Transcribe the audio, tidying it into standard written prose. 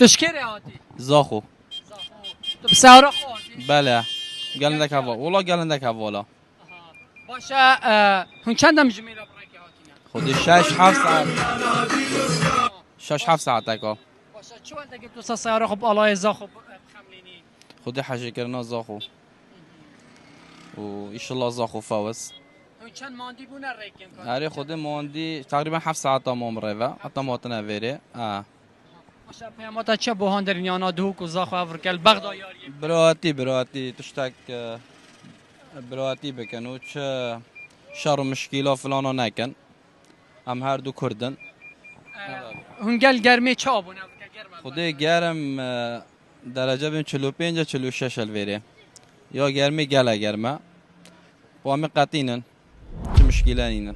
تشکره هاتی زاخو تو بسیاره خواهی بله گلندک هوا اولا گلندک حوالا باشه هون چندم جمیره برای که هاتی خودی 6-7 ساعت 6-7 ساعت اکا باشه چه وقت که تو سیاره خب آلای زا خب بخملینی خودی حاجی کرنا زاخو و ایشالله زاخو فوز هون چند ماندی بونه ریکن کنی آره خودی ماندی تقریبا 7 ساعت تمام روه حتی ماتنا ویره باشه پیاماتا چه بوهان در نیانا دوک و زاخو افرکل بغدا یاری براتی تشتک براتی بکن و چه شر و مشکیلا فلانا نکن هم هر دو کردن هون گل گرمی چه بونه خودی گرم درجه بین 45-46 الویره یا گرمی گله گرمه و همه قطینن چه مشکیله اینن